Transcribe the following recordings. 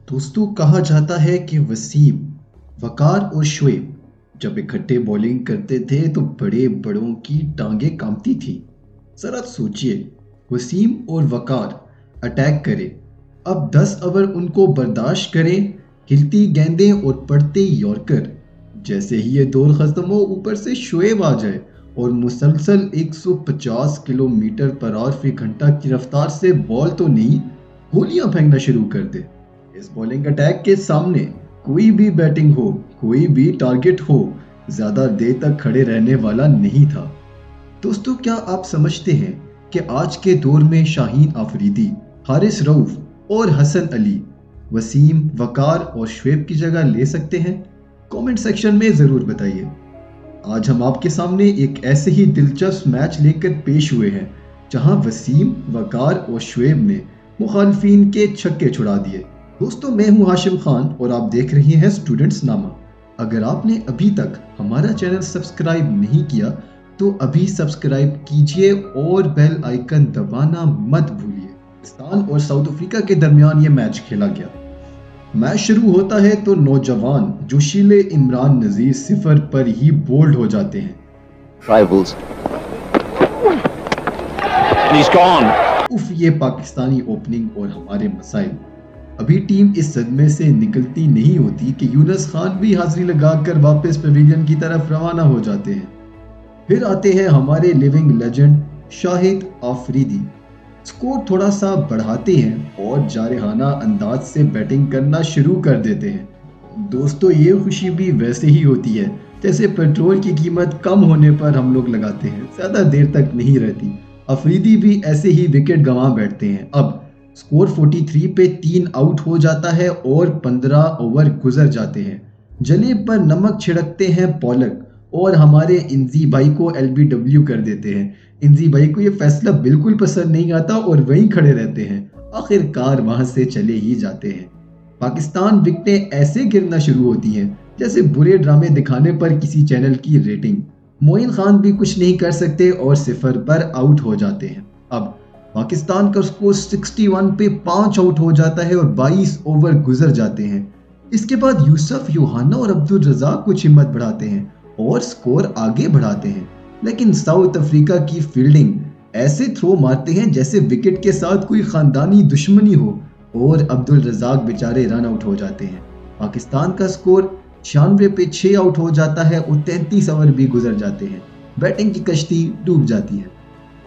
दोस्तों कहा जाता है कि वसीम, वकार और शुएब जब इकट्ठे बॉलिंग करते थे तो बड़े बड़ों की टांगें कांपती थी। जरा सोचिए, वसीम और वकार अटैक करें, अब 10 ओवर उनको बर्दाश्त करें, हिलती गेंदें और पड़ते यॉर्कर। जैसे ही ये दौर खत्म हो, ऊपर से शुएब आ जाए और मुसलसल 150 किलोमीटर पर आवर फी घंटा की रफ्तार से बॉल तो नहीं, गोलियां फेंकना शुरू कर दे। इस बॉलिंग अटैक के सामने कोई भी बैटिंग हो, कोई भी टारगेट हो, ज्यादा देर तक खड़े रहने वाला नहीं था। दोस्तों क्या आप समझते हैं कि आज के दौर में शाहीन आफरीदी, हारिस रऊफ और हसन अली वसीम, वकार और शुएब की जगह ले सकते हैं? कमेंट सेक्शन में जरूर बताइए। आज हम आपके सामने एक ऐसे ही दिलचस्प मैच लेकर पेश हुए हैं जहां वसीम, वकार और शुएब ने मुखालफीन के छक्के छुड़ा दिए। दोस्तों मैं हूं हाशिम खान और आप देख रहे हैं स्टूडेंट्स नामा। अगर आपने अभी तक हमारा चैनल सब्सक्राइब नहीं किया तो अभी सब्सक्राइब कीजिए और बेल आइकन दबाना मत भूलिए। पाकिस्तान और साउथ अफ्रीका के दरमियान ये मैच खेला गया। मैच शुरू होता है तो नौजवान जोशीले इमरान नजीर सिफर पर ही बोल्ड हो जाते हैं। Rivals. And he's gone. उफ, ये पाकिस्तानी ओपनिंग और हमारे मसाइल। अभी टीम इस सदमे से निकलती नहीं होती कि यूनुस खान भी हाजिरी लगाकर वापस पवेलियन की तरफ रवाना हो जाते हैं। फिर आते हैं हमारे living legend Shahid Afridi, score थोड़ा सा बढ़ाते हैं और जारहाना अंदाज से बैटिंग करना शुरू कर देते हैं। दोस्तों ये खुशी भी वैसे ही होती है जैसे पेट्रोल की कीमत कम होने पर हम लोग लगाते हैं, ज्यादा देर तक नहीं रहती। अफरीदी भी ऐसे ही विकेट गंवा बैठते हैं। अब स्कोर 43 पे 3 आउट हो जाता है और 15 ओवर गुजर जाते हैं। जले पर नमक छिड़कते हैं पॉलक और हमारे इंजी भाई को एलबीडब्ल्यू कर देते हैं। इंजी भाई को ये फैसला बिल्कुल पसंद नहीं आता और वहीं खड़े रहते हैं। आखिरकार वहां से चले ही जाते हैं। पाकिस्तान विकेटें ऐसे गिरना शुरू होती हैं जैसे बुरे ड्रामे दिखाने पर किसी चैनल की रेटिंग। मोइन खान भी कुछ नहीं कर सकते और सिफर पर आउट हो जाते हैं। अब पाकिस्तान का स्कोर 61 पे 5 आउट हो जाता है और 22 ओवर गुजर जाते हैं। इसके बाद यूसुफ, यूहाना और अब्दुल रज़ाक कुछ हिम्मत बढ़ाते हैं और स्कोर आगे बढ़ाते हैं, लेकिन साउथ अफ्रीका की फील्डिंग ऐसे थ्रो मारते हैं जैसे विकेट के साथ कोई खानदानी दुश्मनी हो और अब्दुल रज़ाक बेचारे रन आउट हो जाते हैं। पाकिस्तान का स्कोर 96 पे 6 आउट हो जाता है और 33 ओवर भी गुजर जाते हैं। बैटिंग की कश्ती डूब जाती है।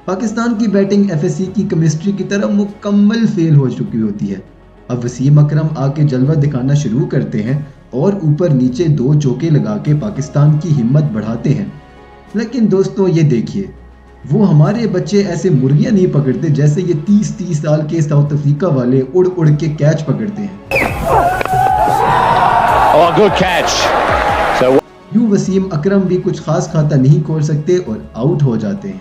पाकिस्तान की बैटिंग एफएससी की केमिस्ट्री की तरह मुकम्मल फेल हो चुकी होती है। अब वसीम अकरम आके जलवा दिखाना शुरू करते हैं और ऊपर नीचे 2 चौके लगा के पाकिस्तान की हिम्मत बढ़ाते हैं। लेकिन दोस्तों ये देखिए, वो हमारे बच्चे ऐसे मुर्गियां नहीं पकड़ते जैसे ये 30-30 साल के साउथ अफ्रीका वाले उड़ उड़ के कैच पकड़ते हैं। Oh, good catch. So यूं वसीम अकरम भी कुछ खास खाता नहीं खोल सकते और आउट हो जाते हैं।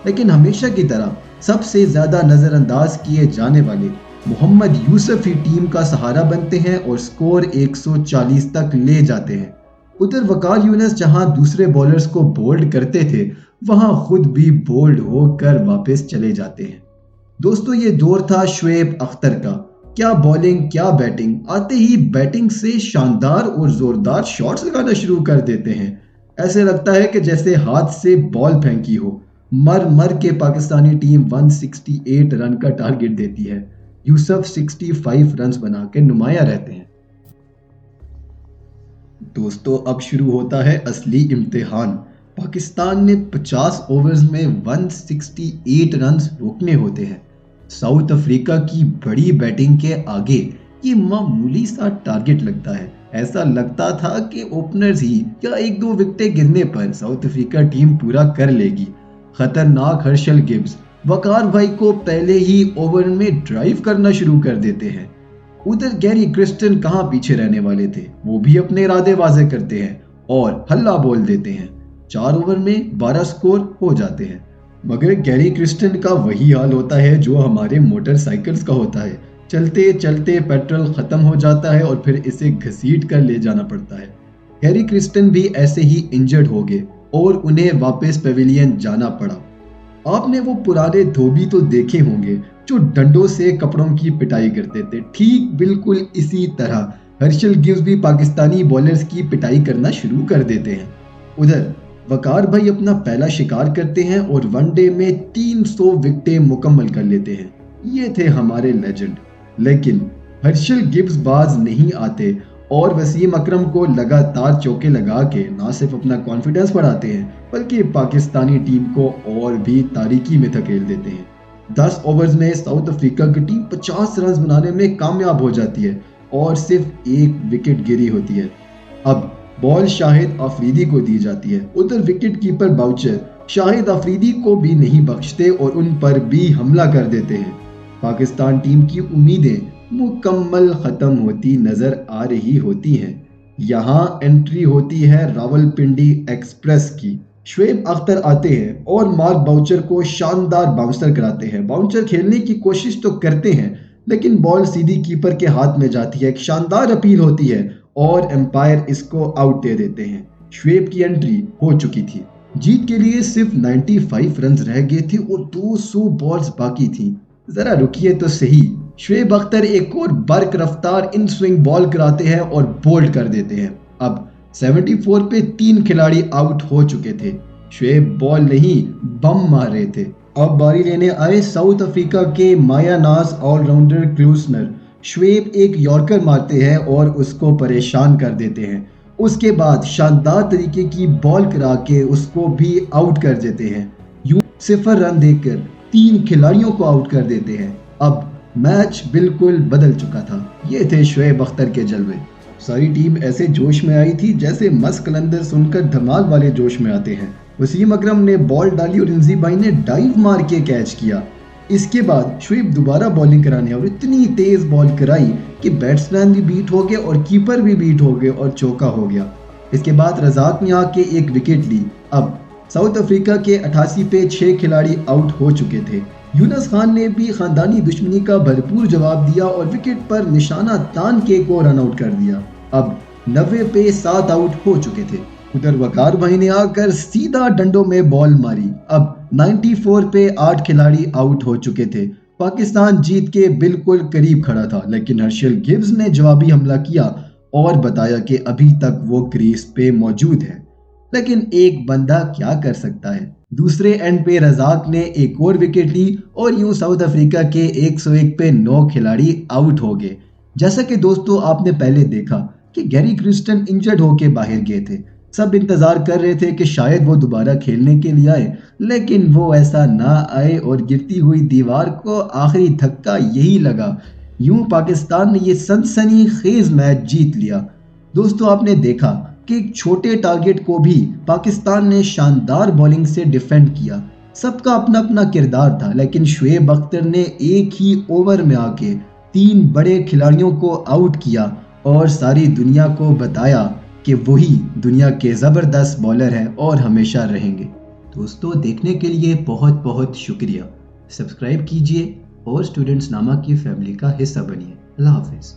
लेकिन हमेशा की तरह सबसे ज्यादा नजरअंदाज किए जाने वाले मोहम्मद यूसुफ ही टीम का सहारा बनते हैं और स्कोर 140 तक ले जाते हैं। उधर वकार यूनुस जहां दूसरे बॉलर्स को बोल्ड करते थे, वहां खुद भी बोल्ड होकर वापस चले जाते हैं। दोस्तों ये दौर था शुएब अख्तर का। क्या बॉलिंग, क्या बैटिंग। आते ही बैटिंग से शानदार और जोरदार शॉट्स लगाना शुरू कर देते हैं। ऐसे लगता है कि जैसे हाथ से बॉल फेंकी हो। मर मर के पाकिस्तानी टीम 168 रन का टारगेट देती है। यूसुफ 65 रन बना के नुमाया रहते हैं। दोस्तों अब शुरू होता है असली इम्तिहान। पाकिस्तान ने 50 ओवर्स में 168 रन रोकने होते हैं। साउथ अफ्रीका की बड़ी बैटिंग के आगे ये मामूली सा टारगेट लगता है। ऐसा लगता था कि ओपनर्स ही या 1-2 विकेटें गिरने पर साउथ अफ्रीका टीम पूरा कर लेगी। खतरनाक हर्षल गिब्स वकार भाई को पहले ही ओवर में ड्राइव करना शुरू कर देते हैं। उधर गैरी क्रिस्टन कहां पीछे रहने वाले थे, वो भी अपने इरादे वाजे करते हैं और हल्ला बोल देते हैं। 4 ओवर में 12 स्कोर हो जाते हैं। मगर गैरी क्रिस्टन का वही हाल होता है जो हमारे मोटरसाइकिल्स का होता है। चलते चलते पेट्रोल खत्म हो जाता है और फिर इसे घसीट कर ले जाना पड़ता है। गैरी क्रिस्टन भी ऐसे ही इंजर्ड हो गए और उन्हें वापस पवेलियन जाना पड़ा। आपने वो पुराने धोबी तो देखे होंगे, जो डंडों से कपड़ों की पिटाई करते थे। ठीक बिल्कुल इसी तरह हर्षल गिव्स भी पाकिस्तानी बॉलर्स की पिटाई करना शुरू कर देते हैं। उधर वकार भाई अपना पहला शिकार करते हैं और वनडे में 300 विकेटें मुकम्मल कर लेते हैं। ये थे हमारे लेजेंड। लेकिन हर्षल गिव्स बाज नहीं आते और वसीम अकरम को लगातार चौके लगा के ना सिर्फ अपना कॉन्फिडेंस बढ़ाते हैं बल्कि पाकिस्तानी टीम को और भी तारीकी में धकेल देते हैं। 10 ओवर्स में साउथ अफ्रीका की टीम 50 रन बनाने में कामयाब हो जाती है और सिर्फ एक विकेट गिरी होती है। अब बॉल शाहिद अफरीदी को दी जाती है। उधर wicket keeper Boucher Shahid Afridi को भी नहीं बख्शते और उन पर भी हमला कर देते हैं। पाकिस्तान टीम की उम्मीदें मुकम्मल खत्म होती नजर आ रही होती हैं। यहाँ एंट्री होती है रावलपिंडी एक्सप्रेस की। शुएब अख्तर आते हैं और मार्क बाउचर को शानदार बाउंसर कराते हैं। बाउंसर खेलने की कोशिश तो करते हैं लेकिन बॉल सीधी कीपर के हाथ में जाती है। एक शानदार अपील होती है और एम्पायर इसको आउट दे देते हैं। शुएब की एंट्री हो चुकी थी। जीत के लिए सिर्फ 95 रन रह गए थे और 200 बॉल्स बाकी थी। जरा रुकिए तो सही। शुएब अख्तर एक और बर्क रफ्तार इन स्विंग बॉल कराते हैं और बोल्ड कर देते हैं। अब 74 पे 3 खिलाड़ी आउट हो चुके थे। शुएब बॉल नहीं बम मार रहे थे। अब बारी लेने आए साउथ अफ्रीका के माया नाज ऑलराउंडर क्लूसनर। शुएब एक यॉर्कर मारते हैं और उसको परेशान कर देते हैं। उसके बाद शानदार तरीके की बॉल करा के उसको भी आउट कर देते हैं। यूं 0 रन देकर 3 खिलाड़ियों को आउट कर देते हैं। अब मैच बिल्कुल बदल चुका था। ये थे शुएब अख्तर के जलवे। सारी टीम ऐसे जोश में आई थी जैसे मस्त कलंदर सुनकर धमाल वाले जोश में आते हैं। वसीम अकरम ने बॉल डाली और रिंजी भाई ने डाइव मार के कैच किया। इसके बाद शुएब दोबारा बॉलिंग कराने और इतनी तेज बॉल कराई कि बैट्समैन भी बीट हो गए और कीपर भी बीट हो गए और चौका हो गया। इसके बाद रजाक ने आके एक विकेट ली। अब साउथ अफ्रीका के 88 पे 6 खिलाड़ी आउट हो चुके थे। यूनुस खान ने भी खानदानी दुश्मनी का भरपूर जवाब दिया और विकेट पर निशाना तान के को रन आउट कर दिया। अब 90 पे 7 आउट हो चुके थे। उधर वकार भाई ने आकर सीधा डंडों में बॉल मारी। अब 94 पे 8 खिलाड़ी आउट हो चुके थे। पाकिस्तान जीत के बिल्कुल करीब खड़ा था लेकिन हर्षल गिव्स ने जवाबी हमला किया और बताया कि अभी तक वो क्रीज पे मौजूद है। लेकिन एक बंदा क्या कर सकता है। दूसरे एंड पे रजाक ने एक और विकेट ली और यूं साउथ अफ्रीका के 101 पे 9 खिलाड़ी आउट हो गए। जैसा कि दोस्तों आपने पहले देखा कि गैरी क्रिस्टन इंजर्ड होके बाहर गए थे। सब इंतजार कर रहे थे कि शायद वो दोबारा खेलने के लिए आए लेकिन वो ऐसा ना आए और गिरती हुई दीवार को आखिरी धक्का यही लगा। यूं पाकिस्तान ने ये सनसनीखेज मैच जीत लिया। दोस्तों आपने देखा कि एक छोटे टारगेट को भी पाकिस्तान ने शानदार बॉलिंग से डिफेंड किया। सबका अपना अपना किरदार था लेकिन शुएब अख्तर ने एक ही ओवर में आके 3 बड़े खिलाड़ियों को आउट किया और सारी दुनिया को बताया कि वही दुनिया के ज़बरदस्त बॉलर हैं और हमेशा रहेंगे। दोस्तों देखने के लिए बहुत बहुत शुक्रिया। सब्सक्राइब कीजिए और स्टूडेंट्स नामा की फैमिली का हिस्सा बनिए। अल्लाह हाफिज़।